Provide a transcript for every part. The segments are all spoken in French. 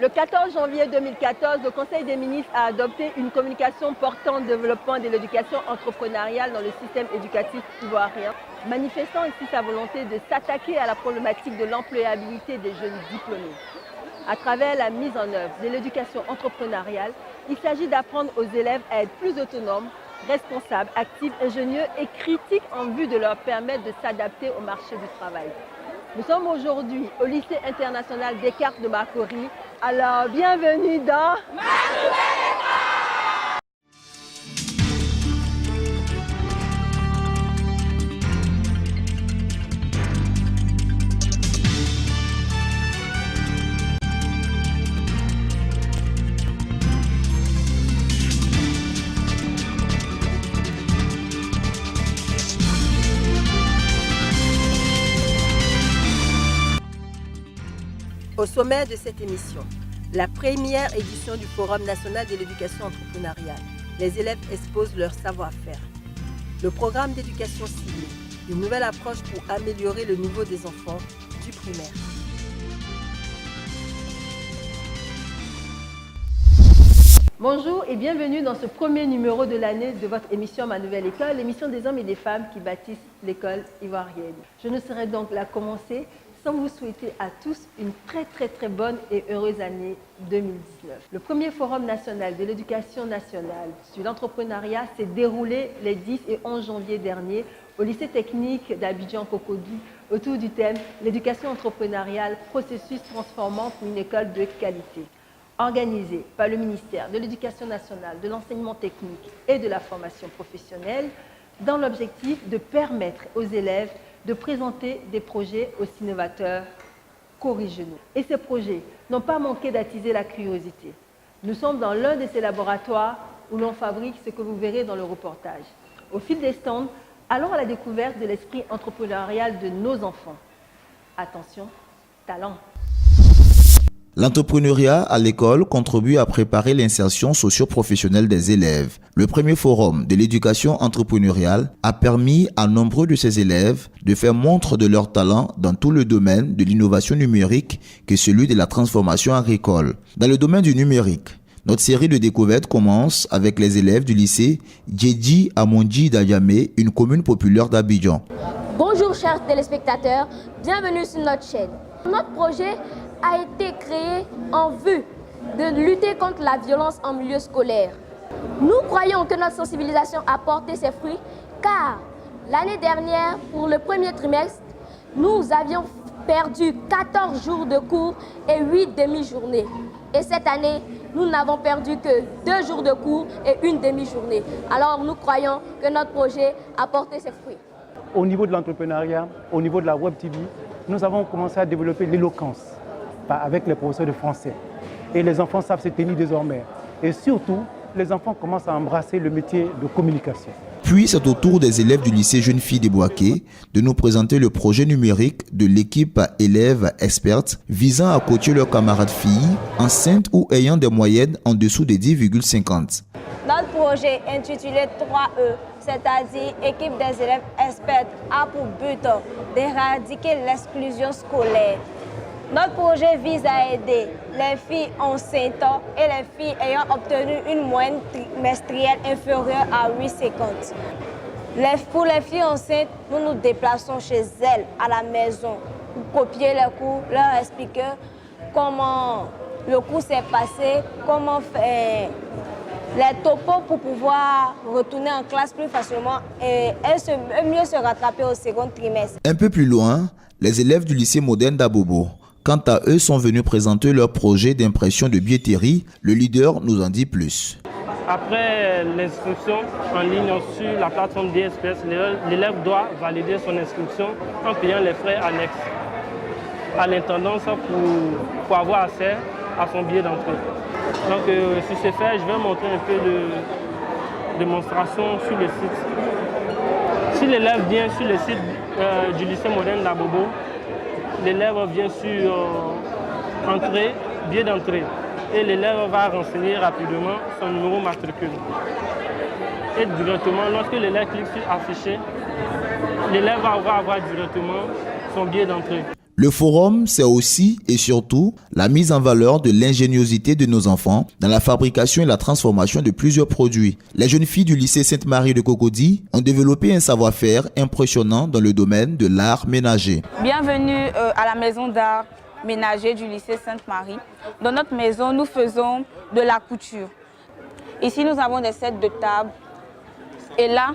Le 14 janvier 2014, le Conseil des ministres a adopté une communication portant le développement de l'éducation entrepreneuriale dans le système éducatif ivoirien, manifestant ici sa volonté de s'attaquer à la problématique de l'employabilité des jeunes diplômés. À travers la mise en œuvre de l'éducation entrepreneuriale, il s'agit d'apprendre aux élèves à être plus autonomes, responsables, actifs, ingénieux et critiques en vue de leur permettre de s'adapter au marché du travail. Nous sommes aujourd'hui au lycée international Descartes de Marcory. Alors, bienvenue dans Au sommaire de cette émission, la première édition du Forum national de l'éducation entrepreneuriale. Les élèves exposent leur savoir-faire. Le programme d'éducation ciblée, une nouvelle approche pour améliorer le niveau des enfants du primaire. Bonjour et bienvenue dans ce premier numéro de l'année de votre émission Ma Nouvelle École, l'émission des hommes et des femmes qui bâtissent l'école ivoirienne. Je ne saurais donc la commencer sans vous souhaiter à tous une très bonne et heureuse année 2019. Le premier Forum national de l'éducation nationale sur l'entrepreneuriat s'est déroulé les 10 et 11 janvier dernier au lycée technique d'Abidjan-Cocody autour du thème « L'éducation entrepreneuriale, processus transformant pour une école de qualité ». Organisé par le ministère de l'Éducation nationale, de l'enseignement technique et de la formation professionnelle dans l'objectif de permettre aux élèves de présenter des projets aussi novateurs qu'originaux. Et ces projets n'ont pas manqué d'attiser la curiosité. Nous sommes dans l'un de ces laboratoires où l'on fabrique ce que vous verrez dans le reportage. Au fil des stands, allons à la découverte de l'esprit entrepreneurial de nos enfants. Attention, talent. L'entrepreneuriat à l'école contribue à préparer l'insertion socio-professionnelle des élèves. Le premier forum de l'éducation entrepreneuriale a permis à nombreux de ces élèves de faire montre de leur talent dans tout le domaine de l'innovation numérique que celui de la transformation agricole. Dans le domaine du numérique, notre série de découvertes commence avec les élèves du lycée Djedji Amondi d'Ayamé, une commune populaire d'Abidjan. Bonjour chers téléspectateurs, bienvenue sur notre chaîne. Notre projet a été créé en vue de lutter contre la violence en milieu scolaire. Nous croyons que notre sensibilisation a porté ses fruits car l'année dernière, pour le premier trimestre, nous avions perdu 14 jours de cours et 8 demi-journées. Et cette année, nous n'avons perdu que 2 jours de cours et 1 demi-journée. Alors nous croyons que notre projet a porté ses fruits. Au niveau de l'entrepreneuriat, au niveau de la Web TV, nous avons commencé à développer l'éloquence avec les professeurs de français. Et les enfants savent se tenir désormais. Et surtout, les enfants commencent à embrasser le métier de communication. Puis c'est au tour des élèves du lycée Jeunes Filles de Boaké de nous présenter le projet numérique de l'équipe élèves expertes visant à coacher leurs camarades filles enceintes ou ayant des moyennes en dessous de 10,50. Notre projet intitulé 3E, c'est-à-dire Équipe des élèves experts, a pour but d'éradiquer l'exclusion scolaire. Notre projet vise à aider les filles enceintes et les filles ayant obtenu une moyenne trimestrielle inférieure à 8,50. Pour les filles enceintes, nous nous déplaçons chez elles à la maison pour copier les cours, leur expliquer comment le cours s'est passé, comment faire les topos pour pouvoir retourner en classe plus facilement et mieux se rattraper au second trimestre. Un peu plus loin, les élèves du lycée moderne d'Abobo, quant à eux, sont venus présenter leur projet d'impression de billetterie. Le leader nous en dit plus. Après l'inscription en ligne sur la plateforme DSPS, l'élève doit valider son inscription en payant les frais annexes à l'intendance pour avoir accès à son billet d'entrée. Donc sur ce fait, je vais montrer un peu de démonstration sur le site. Si l'élève vient sur le site du lycée moderne d'Abobo, l'élève vient sur entrée, billet d'entrée. Et l'élève va renseigner rapidement son numéro matricule. Et directement, lorsque l'élève clique sur afficher, l'élève va avoir directement son billet d'entrée. Le forum, c'est aussi et surtout la mise en valeur de l'ingéniosité de nos enfants dans la fabrication et la transformation de plusieurs produits. Les jeunes filles du lycée Sainte-Marie de Cocody ont développé un savoir-faire impressionnant dans le domaine de l'art ménager. Bienvenue à la maison d'art ménager du lycée Sainte-Marie. Dans notre maison, nous faisons de la couture. Ici, nous avons des sets de table. Et là,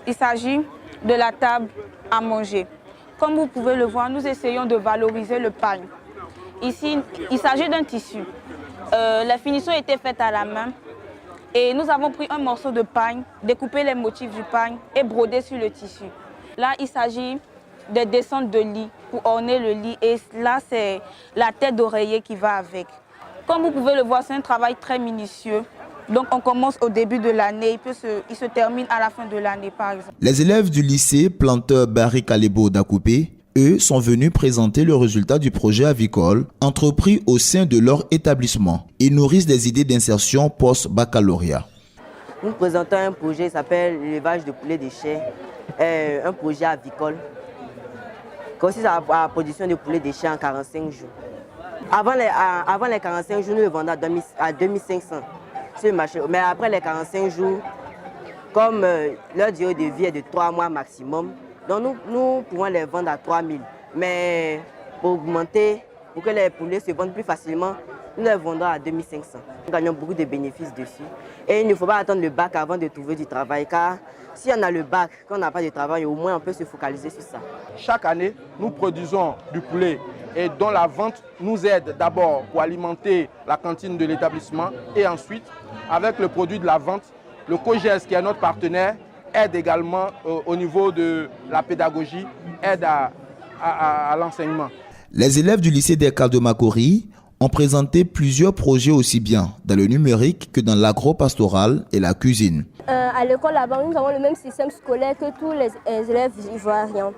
il s'agit de la table à manger. Comme vous pouvez le voir, nous essayons de valoriser le pagne. Ici, il s'agit d'un tissu. La finition était faite à la main. Et nous avons pris un morceau de pagne, découpé les motifs du pagne et brodé sur le tissu. Là, il s'agit des descentes de lit pour orner le lit. Et là, c'est la tête d'oreiller qui va avec. Comme vous pouvez le voir, c'est un travail très minutieux. Donc on commence au début de l'année, il se termine à la fin de l'année par exemple. Les élèves du lycée Planteur Barry Kalebo d'Akoupé, eux, sont venus présenter le résultat du projet avicole entrepris au sein de leur établissement. Ils nourrissent des idées d'insertion post-baccalauréat. Nous présentons un projet qui s'appelle l'élevage de poulets déchets, un projet avicole qui consiste à la production de poulets déchets en 45 jours. Avant les 45 jours, nous le vendons à 2500. Sur le marché. Mais après les 45 jours, comme leur durée de vie est de 3 mois maximum, donc nous pouvons les vendre à 3000. Mais pour augmenter, pour que les poulets se vendent plus facilement, nous les vendons à 2500. Nous gagnons beaucoup de bénéfices dessus. Et il ne faut pas attendre le bac avant de trouver du travail, car si on a le bac, quand on n'a pas de travail, au moins on peut se focaliser sur ça. Chaque année, nous produisons du poulet et dont la vente nous aide d'abord pour alimenter la cantine de l'établissement et ensuite, avec le produit de la vente, le COGES qui est notre partenaire aide également au niveau de la pédagogie, aide à l'enseignement. Les élèves du lycée d'Eka de Makori ont présenté plusieurs projets aussi bien dans le numérique que dans l'agro-pastoral et la cuisine. À l'école là-bas, nous avons le même système scolaire que tous les élèves ivoiriens.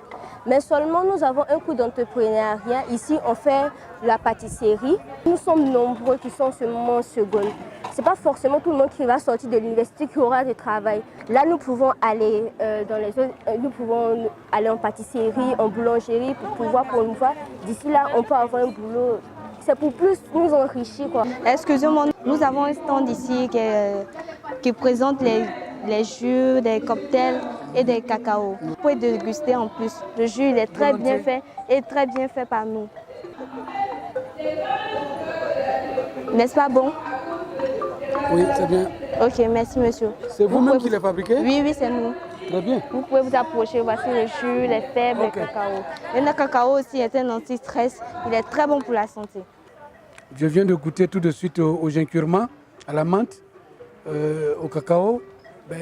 Mais seulement nous avons un cours d'entrepreneuriat. Ici, on fait la pâtisserie. Nous sommes nombreux qui sont seulement en seconde. Ce n'est pas forcément tout le monde qui va sortir de l'université qui aura du travail. Là, nous pouvons aller aller en pâtisserie, en boulangerie pour pouvoir promouvoir. D'ici là, on peut avoir un boulot. C'est pour plus nous enrichir, quoi. Excusez-moi, nous avons un stand ici qui présente les jus, des cocktails et des cacao. Vous pouvez déguster en plus. Le jus il est très bien fait et très bien fait par nous. N'est-ce pas bon? Oui, c'est bien. Ok, merci monsieur. C'est vous-même qui les fabriquez? Oui, c'est nous. Très bien. Vous pouvez vous approcher, voici le jus, les fèves, le cacao. Et le cacao aussi est un anti-stress, il est très bon pour la santé. Je viens de goûter tout de suite au gincurma, à la menthe, au cacao.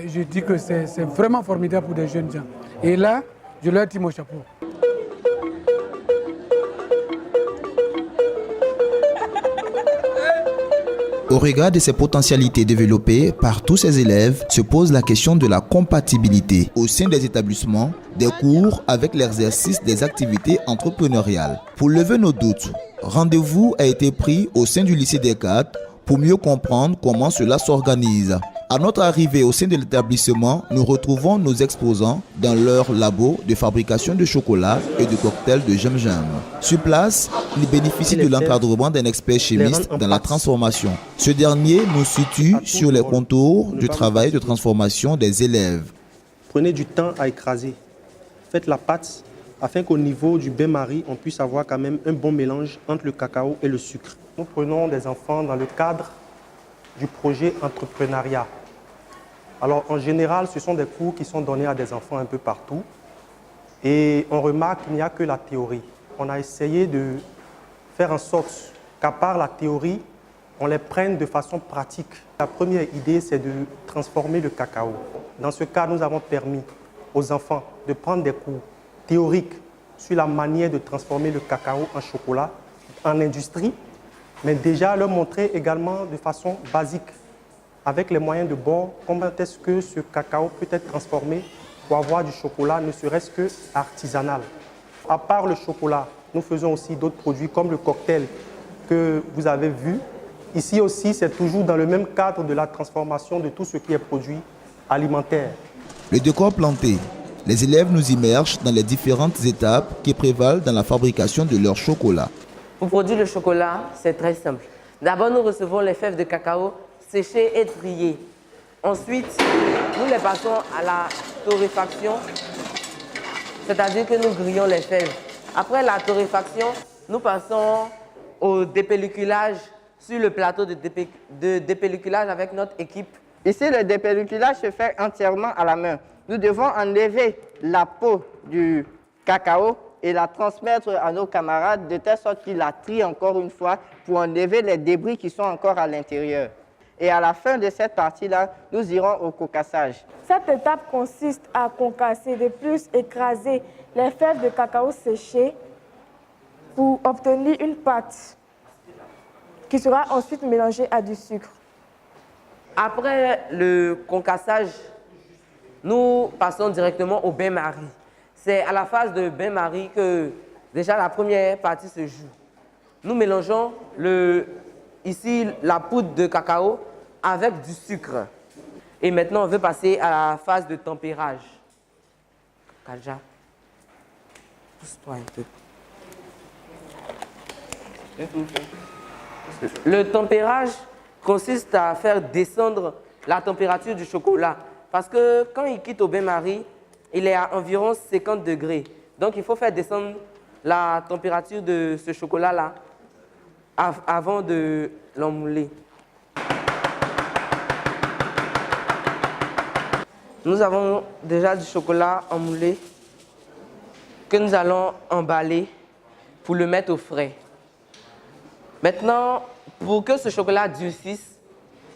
Je dis que c'est vraiment formidable pour des jeunes gens. Et là, je leur tire mon chapeau. Au regard de ces potentialités développées par tous ces élèves, se pose la question de la compatibilité au sein des établissements des cours avec l'exercice des activités entrepreneuriales. Pour lever nos doutes, rendez-vous a été pris au sein du lycée des Cadres pour mieux comprendre comment cela s'organise. À notre arrivée au sein de l'établissement, nous retrouvons nos exposants dans leur labo de fabrication de chocolat et de cocktails de jam-jam. Sur place, ils bénéficient de l'encadrement d'un expert chimiste dans la transformation. Ce dernier nous situe sur les contours du travail de transformation des élèves. Prenez du temps à écraser. Faites la pâte afin qu'au niveau du bain-marie, on puisse avoir quand même un bon mélange entre le cacao et le sucre. Nous prenons des enfants dans le cadre du projet entrepreneuriat. Alors, en général, ce sont des cours qui sont donnés à des enfants un peu partout. Et on remarque qu'il n'y a que la théorie. On a essayé de faire en sorte qu'à part la théorie, on les prenne de façon pratique. La première idée, c'est de transformer le cacao. Dans ce cas, nous avons permis aux enfants de prendre des cours théoriques sur la manière de transformer le cacao en chocolat en industrie, mais déjà leur montrer également de façon basique, avec les moyens de bord, comment est-ce que ce cacao peut être transformé pour avoir du chocolat, ne serait-ce que artisanal. À part le chocolat, nous faisons aussi d'autres produits comme le cocktail que vous avez vu. Ici aussi, c'est toujours dans le même cadre de la transformation de tout ce qui est produit alimentaire. Le décor planté, Les élèves nous immergent dans les différentes étapes qui prévalent dans la fabrication de leur chocolat. Pour produire le chocolat, c'est très simple. D'abord, nous recevons les fèves de cacao séchées et triées. Ensuite, nous les passons à la torréfaction, c'est-à-dire que nous grillons les fèves. Après la torréfaction, nous passons au dépelliculage sur le plateau de dépelliculage avec notre équipe. Ici, le dépelliculage se fait entièrement à la main. Nous devons enlever la peau du cacao et la transmettre à nos camarades de telle sorte qu'ils la trient encore une fois pour enlever les débris qui sont encore à l'intérieur. Et à la fin de cette partie-là, nous irons au concassage. Cette étape consiste à concasser, de plus écraser les fèves de cacao séchées pour obtenir une pâte qui sera ensuite mélangée à du sucre. Après le concassage, nous passons directement au bain-marie. C'est à la phase de bain-marie que déjà la première partie se joue. Nous mélangeons ici la poudre de cacao avec du sucre. Et maintenant, on veut passer à la phase de tempérage. Kalja, pousse-toi un peu. Le tempérage consiste à faire descendre la température du chocolat. Parce que quand il quitte au bain-marie, il est à environ 50 degrés. Donc il faut faire descendre la température de ce chocolat-là avant de l'emmouler. Nous avons déjà du chocolat emmoulé que nous allons emballer pour le mettre au frais. Maintenant, pour que ce chocolat durcisse,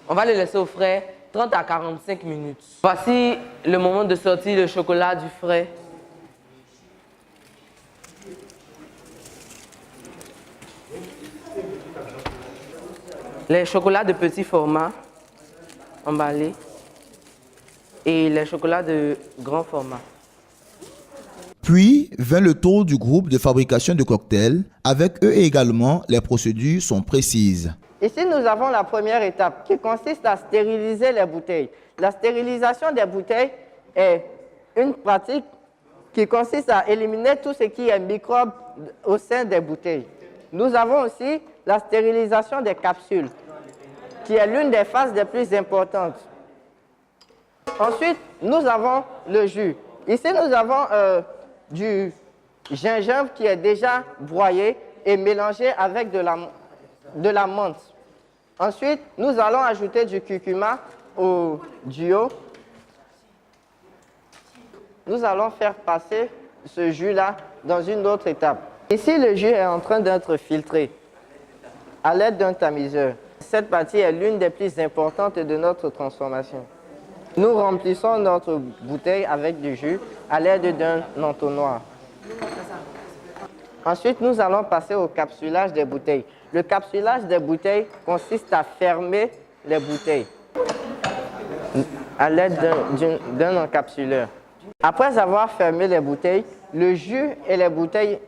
on va le laisser au frais 30 à 45 minutes. Voici le moment de sortir le chocolat du frais. Les chocolats de petit format emballés et les chocolats de grand format. Puis vint le tour du groupe de fabrication de cocktails. Avec eux également, les procédures sont précises. Ici, nous avons la première étape qui consiste à stériliser les bouteilles. La stérilisation des bouteilles est une pratique qui consiste à éliminer tout ce qui est microbes au sein des bouteilles. Nous avons aussi la stérilisation des capsules, qui est l'une des phases les plus importantes. Ensuite, nous avons le jus. Ici, nous avons du gingembre qui est déjà broyé et mélangé avec de la menthe. Ensuite, nous allons ajouter du curcuma au duo. Nous allons faire passer ce jus-là dans une autre étape. Ici, le jus est en train d'être filtré à l'aide d'un tamiseur. Cette partie est l'une des plus importantes de notre transformation. Nous remplissons notre bouteille avec du jus à l'aide d'un entonnoir. Ensuite, nous allons passer au capsulage des bouteilles. Le capsulage des bouteilles consiste à fermer les bouteilles à l'aide d'un encapsuleur. Après avoir fermé les bouteilles, le jus et les bouteilles,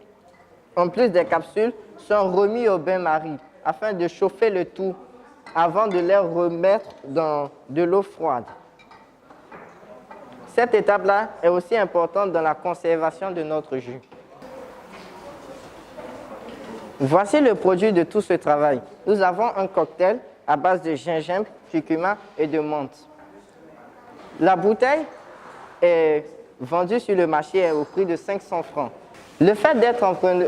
en plus des capsules, sont remis au bain-marie afin de chauffer le tout avant de les remettre dans de l'eau froide. Cette étape-là est aussi importante dans la conservation de notre jus. Voici le produit de tout ce travail. Nous avons un cocktail à base de gingembre, curcuma et de menthe. La bouteille est vendue sur le marché au prix de 500 francs. Le fait d'être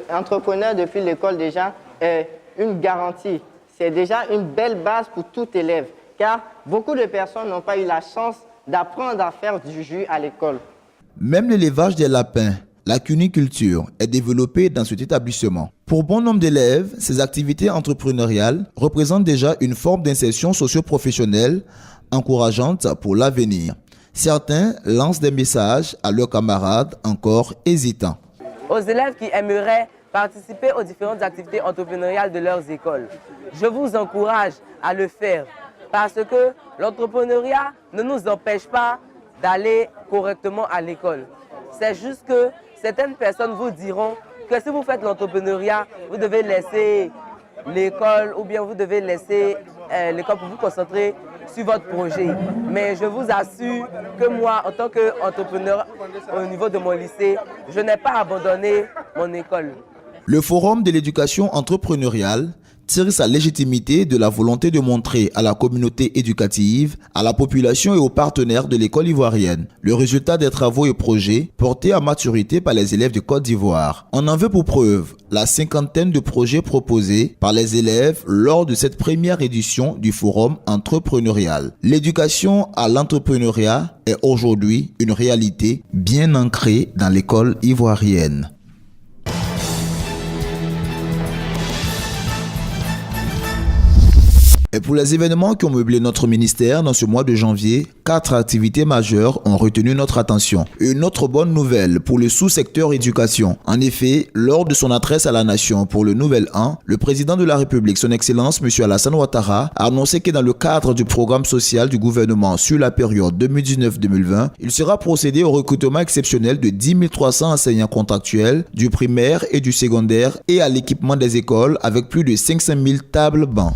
entrepreneur depuis l'école déjà est une garantie. C'est déjà une belle base pour tout élève, car beaucoup de personnes n'ont pas eu la chance d'apprendre à faire du jus à l'école. Même l'élevage des lapins, la cuniculture, est développée dans cet établissement. Pour bon nombre d'élèves, ces activités entrepreneuriales représentent déjà une forme d'insertion socio-professionnelle encourageante pour l'avenir. Certains lancent des messages à leurs camarades encore hésitants. Aux élèves qui aimeraient participer aux différentes activités entrepreneuriales de leurs écoles, je vous encourage à le faire parce que l'entrepreneuriat ne nous empêche pas d'aller correctement à l'école. C'est juste que certaines personnes vous diront que si vous faites l'entrepreneuriat, vous devez laisser l'école ou bien vous devez laisser l'école pour vous concentrer sur votre projet. Mais je vous assure que moi, en tant qu'entrepreneur au niveau de mon lycée, je n'ai pas abandonné mon école. Le Forum de l'éducation entrepreneuriale tire sa légitimité de la volonté de montrer à la communauté éducative, à la population et aux partenaires de l'école ivoirienne le résultat des travaux et projets portés à maturité par les élèves de Côte d'Ivoire. On en veut pour preuve la cinquantaine de projets proposés par les élèves lors de cette première édition du Forum entrepreneurial. L'éducation à l'entrepreneuriat est aujourd'hui une réalité bien ancrée dans l'école ivoirienne. Et pour les événements qui ont meublé notre ministère dans ce mois de janvier, 4 activités majeures ont retenu notre attention. Une autre bonne nouvelle pour le sous-secteur éducation. En effet, lors de son adresse à la nation pour le Nouvel An, le président de la République, son Excellence M. Alassane Ouattara, a annoncé que dans le cadre du programme social du gouvernement sur la période 2019-2020, il sera procédé au recrutement exceptionnel de 10 300 enseignants contractuels du primaire et du secondaire et à l'équipement des écoles avec plus de 500 000 tables bancs.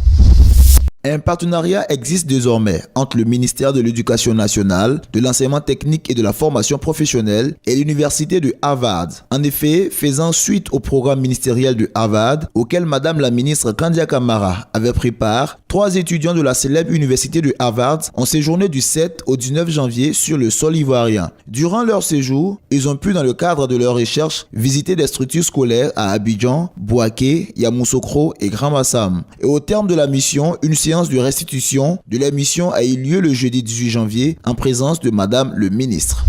Un partenariat existe désormais entre le ministère de l'Éducation nationale, de l'enseignement technique et de la formation professionnelle et l'université de Harvard. En effet, faisant suite au programme ministériel de Harvard, auquel Madame la ministre Kandia Camara avait pris part, 3 étudiants de la célèbre université de Harvard ont séjourné du 7 au 19 janvier sur le sol ivoirien. Durant leur séjour, ils ont pu, dans le cadre de leurs recherches, visiter des structures scolaires à Abidjan, Bouaké, Yamoussoukro et Grand Massam. Et au terme de la mission, une séance de restitution de la mission a eu lieu le jeudi 18 janvier en présence de Madame le ministre.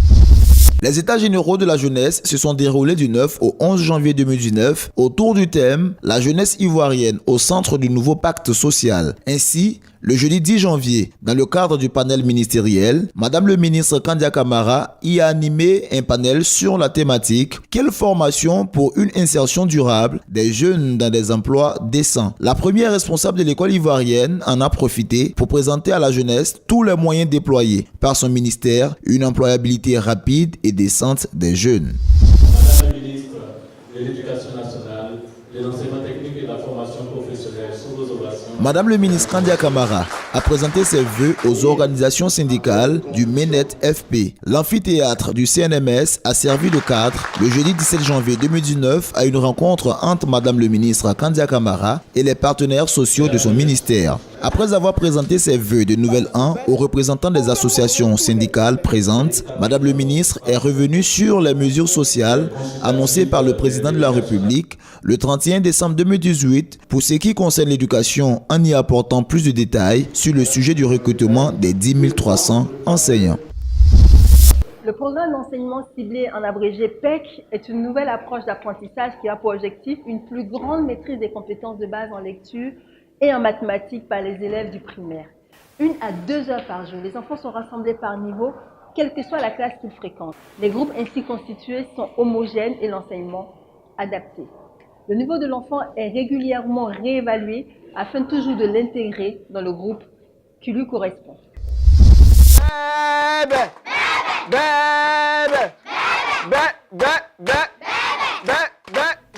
Les états généraux de la jeunesse se sont déroulés du 9 au 11 janvier 2019 autour du thème « La jeunesse ivoirienne au centre du nouveau pacte social ». Ainsi, le jeudi 10 janvier, dans le cadre du panel ministériel, Madame le ministre Kandia Camara y a animé un panel sur la thématique « Quelle formation pour une insertion durable des jeunes dans des emplois décents ?» La première responsable de l'école ivoirienne en a profité pour présenter à la jeunesse tous les moyens déployés par son ministère, une employabilité rapide et décente des jeunes. Madame la ministre de l'Éducation nationale, de l'enseignement technique et de la formation professionnelle, sous vos ovations. Madame le ministre Kandia Camara a présenté ses vœux aux organisations syndicales du MENET-FP. L'amphithéâtre du CNMS a servi de cadre le jeudi 17 janvier 2019 à une rencontre entre Madame le ministre Kandia Camara et les partenaires sociaux de son ministère. Après avoir présenté ses vœux de Nouvel An aux représentants des associations syndicales présentes, Madame le ministre est revenue sur les mesures sociales annoncées par le président de la République le 31 décembre 2018 pour ce qui concerne l'éducation, en y apportant plus de détails sur le sujet du recrutement des 10 300 enseignants. Le programme d'enseignement ciblé en abrégé PEC est une nouvelle approche d'apprentissage qui a pour objectif une plus grande maîtrise des compétences de base en lecture et en mathématiques par les élèves du primaire. 1 à 2 heures par jour, les enfants sont rassemblés par niveau, quelle que soit la classe qu'ils fréquentent. Les groupes ainsi constitués sont homogènes et l'enseignement adapté. Le niveau de l'enfant est régulièrement réévalué afin toujours de l'intégrer dans le groupe qui lui correspond.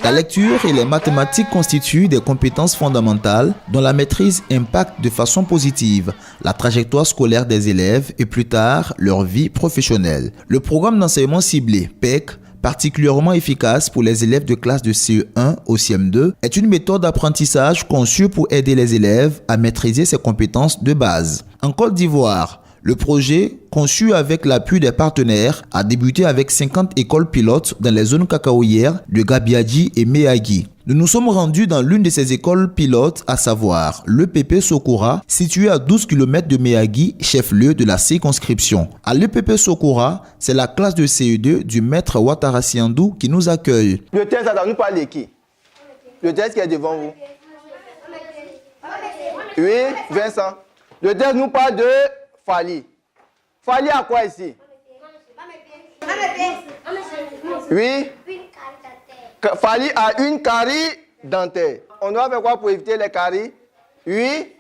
La lecture et les mathématiques constituent des compétences fondamentales dont la maîtrise impacte de façon positive la trajectoire scolaire des élèves et plus tard leur vie professionnelle. Le programme d'enseignement ciblé PEC, particulièrement efficace pour les élèves de classe de CE1 au CM2, est une méthode d'apprentissage conçue pour aider les élèves à maîtriser ces compétences de base. En Côte d'Ivoire, le projet, conçu avec l'appui des partenaires, a débuté avec 50 écoles pilotes dans les zones cacaoyères de Gabiadji et Méagui. Nous nous sommes rendus dans l'une de ces écoles pilotes, à savoir l'EPP Sokoura, située à 12 km de Méagui, chef-lieu de la circonscription. À l'EPP Sokoura, c'est la classe de CE2 du maître Ouattara Siandou qui nous accueille. Le test, ça nous parle de qui? Le test qui est devant vous. Oui, Vincent. Le test nous parle de Fali. Fali a quoi ici? Oui. Fali a une carie dentaire. On doit faire quoi pour éviter les caries? Oui.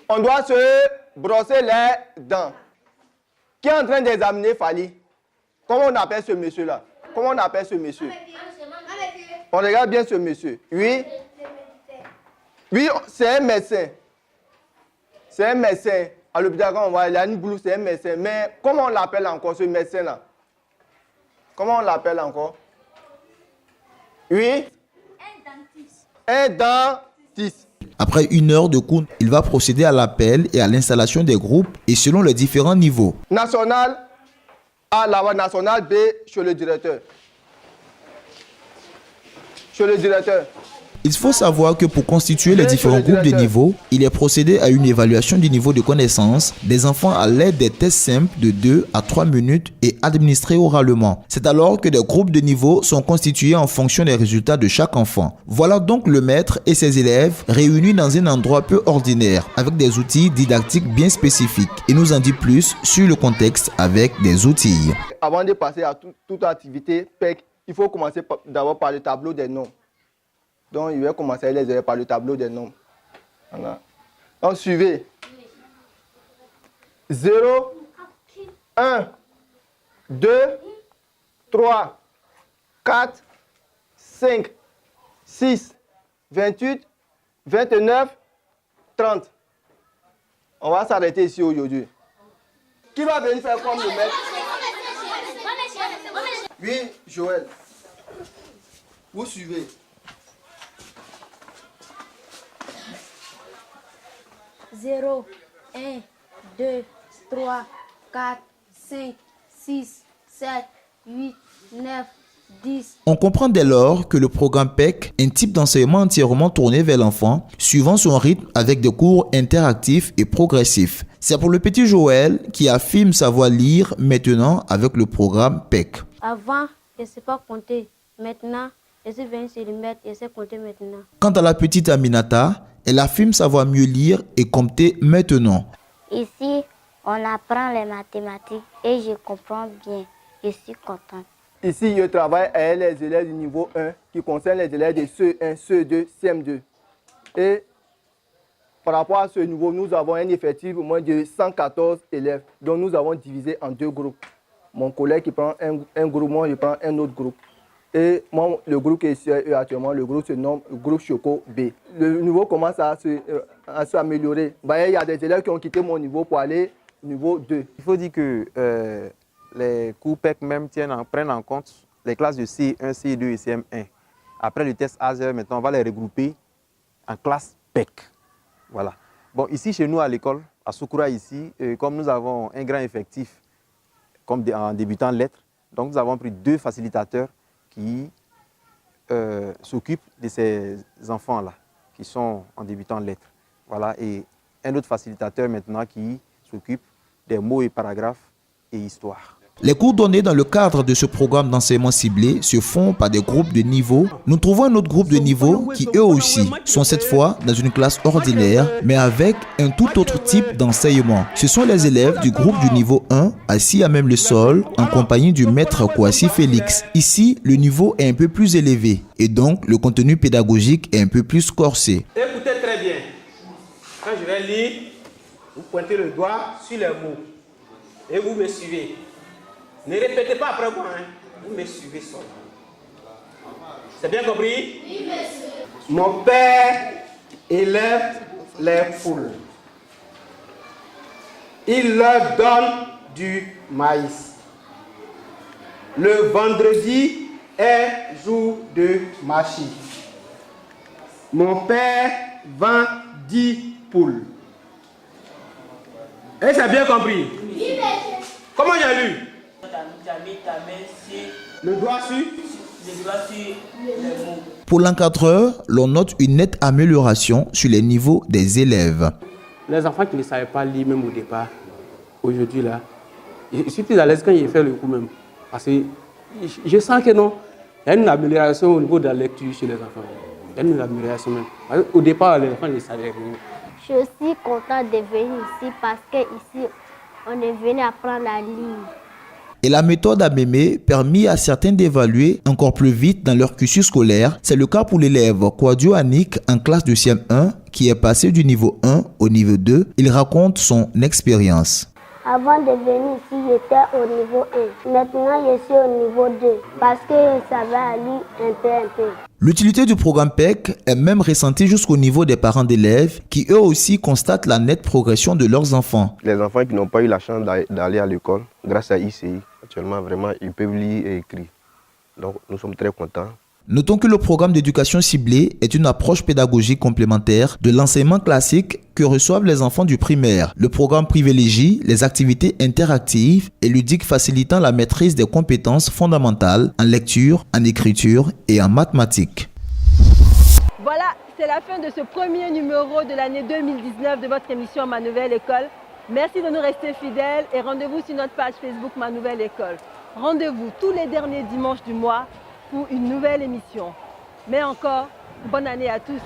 On doit se brosser les dents. Qui est en train d'examiner Fali? Comment on appelle ce monsieur-là? Comment on appelle ce monsieur? On regarde bien ce monsieur. Oui. Oui, c'est un médecin. C'est un médecin. À l'hôpital, quand on voit, il y a une blouse, c'est un médecin. Mais comment on l'appelle encore, ce médecin-là? Comment on l'appelle encore? Oui? Un dentiste. Après 1 heure de cours, il va procéder à l'appel et à l'installation des groupes et selon les différents niveaux. National A, là-bas, national B, chez le directeur. Chez le directeur. Il faut savoir que pour constituer les différents groupes de niveaux, il est procédé à une évaluation du niveau de connaissance des enfants à l'aide des tests simples de 2 à 3 minutes et administrés oralement. C'est alors que des groupes de niveaux sont constitués en fonction des résultats de chaque enfant. Voilà donc le maître et ses élèves réunis dans un endroit peu ordinaire avec des outils didactiques bien spécifiques. Il nous en dit plus sur le contexte avec des outils. Avant de passer à toute activité PEC, il faut commencer d'abord par le tableau des noms. Donc, il va commencer les élèves par le tableau des nombres. Voilà. Donc, suivez. 0, 1, 2, 3, 4, 5, 6, 28, 29, 30. On va s'arrêter ici aujourd'hui. Qui va venir faire comme le maître? Oui, Joël. Vous suivez. 0, 1, 2, 3, 4, 5, 6, 7, 8, 9, 10. On comprend dès lors que le programme PEC est un type d'enseignement entièrement tourné vers l'enfant, suivant son rythme avec des cours interactifs et progressifs. C'est pour le petit Joël qui affirme savoir lire maintenant avec le programme PEC. Avant, je ne sais pas compter. Maintenant, je suis venu sur le maître et je sais compter maintenant. Quant à la petite Aminata, elle affirme savoir mieux lire et compter maintenant. Ici, on apprend les mathématiques et je comprends bien. Je suis contente. Ici, je travaille avec les élèves du niveau 1 qui concernent les élèves de CE1, CE2, CM2. Et par rapport à ce niveau, nous avons un effectif au moins de 114 élèves, dont nous avons divisé en 2 groupes. Mon collègue qui prend un groupe, moi je prends un autre groupe. Et moi, le groupe qui est ici actuellement, le groupe se nomme le groupe Choco B. Le niveau commence à s'améliorer. Il y a des élèves qui ont quitté mon niveau pour aller au niveau 2. Il faut dire que les cours PEC même prennent en compte les classes de C1, C2 et CM1. Après le test ASER, maintenant, on va les regrouper en classe PEC. Voilà. Bon, ici, chez nous, à l'école, à Soukoura, ici, comme nous avons un grand effectif, comme en débutant lettres, donc nous avons pris 2 facilitateurs qui s'occupent de ces enfants-là, qui sont en débutant lettres. Voilà, et un autre facilitateur maintenant qui s'occupe des mots et paragraphes et histoire. Les cours donnés dans le cadre de ce programme d'enseignement ciblé se font par des groupes de niveau. Nous trouvons un autre groupe de niveau qui eux aussi sont cette fois dans une classe ordinaire mais avec un tout autre type d'enseignement. Ce sont les élèves du groupe du niveau 1 assis à même le sol en compagnie du maître Kouassi Félix. Ici, le niveau est un peu plus élevé et donc le contenu pédagogique est un peu plus corsé. Écoutez très bien. Quand je vais lire, vous pointez le doigt sur les mots et vous me suivez. Ne répétez pas après moi, hein. Vous me suivez seulement. C'est bien compris? Oui, monsieur. Mon père élève les poules. Il leur donne du maïs. Le vendredi est jour de marché. Mon père vend 10 poules. Et c'est bien compris? Oui, monsieur. Comment j'ai lu? Le doigt sur les mots. Pour l'encadreur, l'on note une nette amélioration sur les niveaux des élèves. Les enfants qui ne savaient pas lire même au départ, aujourd'hui là, je suis plus à l'aise quand j'ai fait le coup même. Parce que je sens que non, il y a une amélioration au niveau de la lecture chez les enfants. Il y a une amélioration même. Au départ, les enfants ne savaient rien. Je suis contente de venir ici parce qu'ici, on est venu apprendre à lire. Et la méthode AMEME permet à certains d'évaluer encore plus vite dans leur cursus scolaire. C'est le cas pour l'élève Kouadio Annick en classe de CM1 qui est passé du niveau 1 au niveau 2. Il raconte son expérience. Avant de venir ici, j'étais au niveau 1. Maintenant, je suis au niveau 2 parce que je savais lire un peu. L'utilité du programme PEC est même ressentie jusqu'au niveau des parents d'élèves qui eux aussi constatent la nette progression de leurs enfants. Les enfants qui n'ont pas eu la chance d'aller à l'école, grâce à ICI, actuellement vraiment ils peuvent lire et écrire. Donc nous sommes très contents. Notons que le programme d'éducation ciblée est une approche pédagogique complémentaire de l'enseignement classique que reçoivent les enfants du primaire. Le programme privilégie les activités interactives et ludiques facilitant la maîtrise des compétences fondamentales en lecture, en écriture et en mathématiques. Voilà, c'est la fin de ce premier numéro de l'année 2019 de votre émission Ma Nouvelle École. Merci de nous rester fidèles et rendez-vous sur notre page Facebook Ma Nouvelle École. Rendez-vous tous les derniers dimanches du mois pour une nouvelle émission. Mais encore, bonne année à tous.